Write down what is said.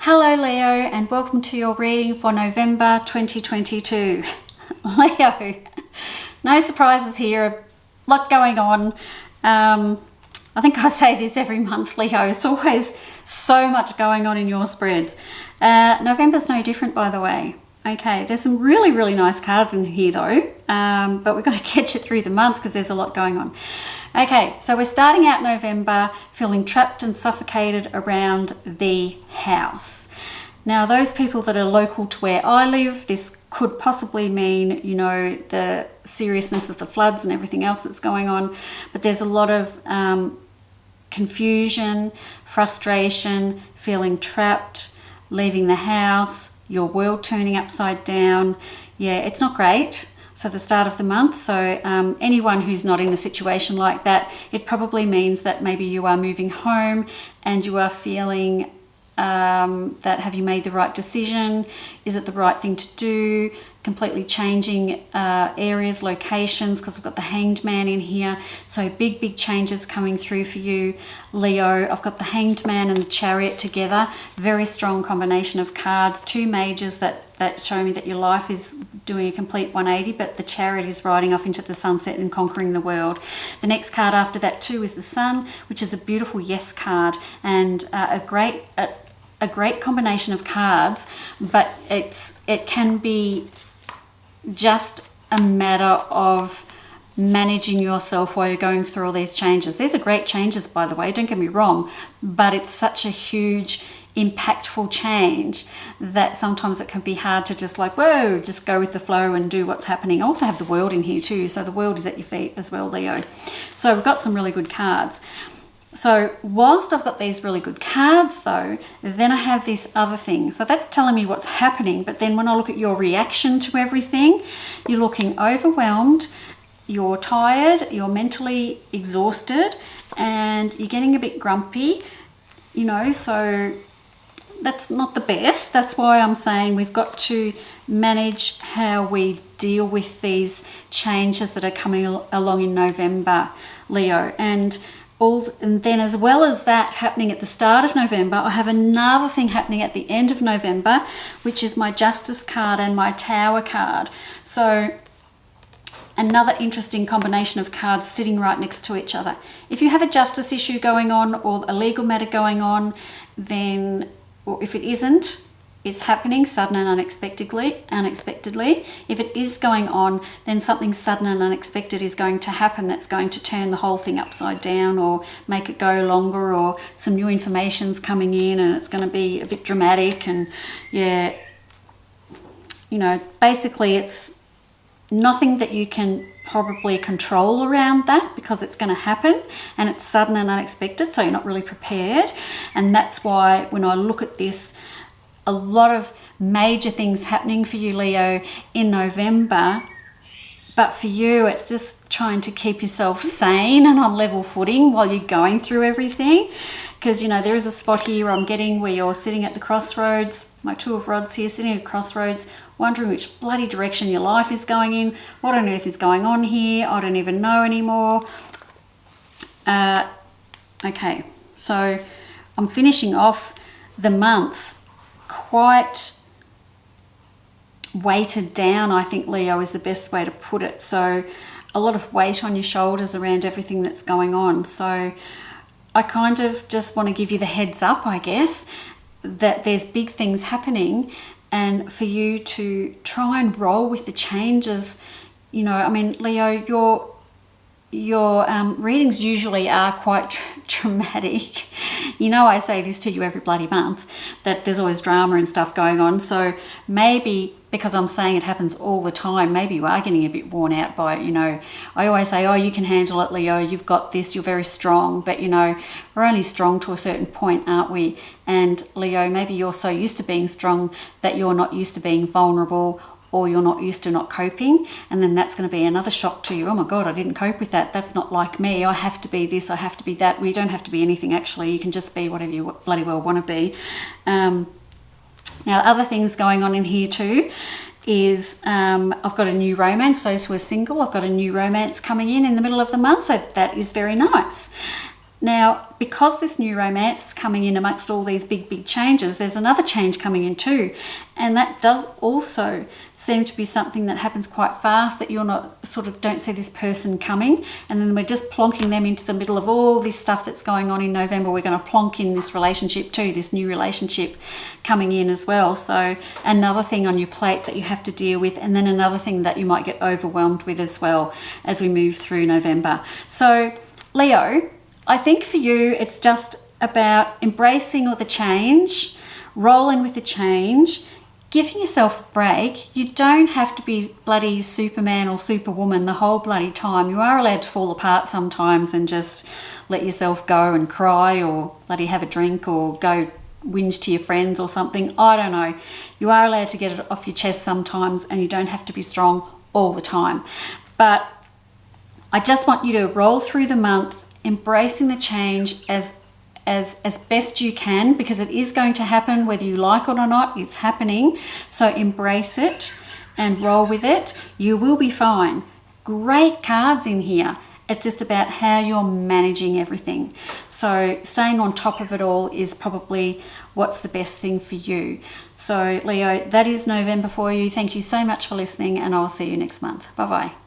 Hello Leo, and welcome to your reading for November 2022. Leo, no surprises here, a lot going on. I think I say this every month, Leo, it's always so much going on in your spreads. November's no different, by the way. Okay, there's some really nice cards in here though, but we've got to catch it through the month because there's a lot going on. Okay, so we're starting out November feeling trapped and suffocated around the house. Now, those people that are local to where I live, this could possibly mean, you know, the seriousness of the floods and everything else that's going on, but there's a lot of confusion, frustration, feeling trapped, leaving the house, your world turning upside down. Yeah, it's not great. So the start of the month, so anyone who's not in a situation like that, it probably means that maybe you are moving home and you are feeling that have you made the right decision? Is it the right thing to do? Completely changing areas, locations, because I've got the Hanged Man in here. So big changes coming through for you, Leo. I've got the Hanged Man and the Chariot together. Very strong combination of cards. Two majors that show me that your life is doing a complete 180, but the Chariot is riding off into the sunset and conquering the world. The next card after that too is the Sun, which is a beautiful yes card and a great combination of cards, but it can be just a matter of managing yourself while you're going through all these changes. These are great changes, by the way, don't get me wrong, but it's such a huge impactful change that sometimes it can be hard to just like, whoa, just go with the flow and do what's happening. I also have the world in here too, so the world is at your feet as well, Leo. So we've got some really good cards. So whilst I've got these really good cards though, then I have this other thing. So that's telling me what's happening. But then when I look at your reaction to everything, you're looking overwhelmed, you're tired, you're mentally exhausted, and you're getting a bit grumpy, you know, so that's not the best. That's why I'm saying we've got to manage how we deal with these changes that are coming along in November, Leo. And then as well as that happening at the start of November, I have another thing happening at the end of November, which is my Justice card and my Tower card. So another interesting combination of cards sitting right next to each other. If you have a justice issue going on or a legal matter going on, then, or if it isn't, it's happening sudden and unexpectedly. If it is going on, then something sudden and unexpected is going to happen that's going to turn the whole thing upside down or make it go longer, or some new information's coming in and it's going to be a bit dramatic. And yeah, you know, basically it's nothing that you can probably control around that because it's going to happen and it's sudden and unexpected, so you're not really prepared. And that's why when I look at this, a lot of major things happening for you, Leo, in November, but for you it's just trying to keep yourself sane and on level footing while you're going through everything. Because, you know, there is a spot here I'm getting where you're sitting at the crossroads, my Two of Rods here, sitting at crossroads, wondering which bloody direction your life is going in. What on earth is going on here? I don't even know anymore. Okay, so I'm finishing off the month quite weighted down, I think, Leo, is the best way to put it. So a lot of weight on your shoulders around everything that's going on. So I kind of just want to give you the heads up, I guess, that there's big things happening, and for you to try and roll with the changes. You know, I mean, Leo, your readings usually are quite dramatic. You know, I say this to you every bloody month, that there's always drama and stuff going on. So maybe because I'm saying it happens all the time, maybe you are getting a bit worn out by it. You know, I always say, oh, you can handle it, Leo, you've got this, you're very strong. But, you know, we're only strong to a certain point, aren't we? And Leo, maybe you're so used to being strong that you're not used to being vulnerable, or you're not used to not coping, and then that's going to be another shock to you. Oh my God, I didn't cope with that. That's not like me. I have to be this, I have to be that. We don't have to be anything, actually. You can just be whatever you bloody well want to be. Now, other things going on in here too is I've got a new romance. Those who are single, I've got a new romance coming in the middle of the month, so that is very nice. Now, because this new romance is coming in amongst all these big changes, there's another change coming in too. And that does also seem to be something that happens quite fast, that you're not sort of don't see this person coming. And then we're just plonking them into the middle of all this stuff that's going on in November. We're going to plonk in this relationship too, this new relationship coming in as well. So another thing on your plate that you have to deal with, and then another thing that you might get overwhelmed with as well as we move through November. So Leo, I think for you, it's just about embracing all the change, rolling with the change, giving yourself a break. You don't have to be bloody Superman or Superwoman the whole bloody time. You are allowed to fall apart sometimes and just let yourself go and cry, or bloody have a drink, or go whinge to your friends or something. I don't know. You are allowed to get it off your chest sometimes, and you don't have to be strong all the time. But I just want you to roll through the month, embracing the change as best you can, because it is going to happen whether you like it or not. It's happening. So embrace it and roll with it. You will be fine. Great cards in here. It's just about how you're managing everything. So staying on top of it all is probably what's the best thing for you. So Leo, that is November for you. Thank you so much for listening, and I'll see you next month. Bye bye.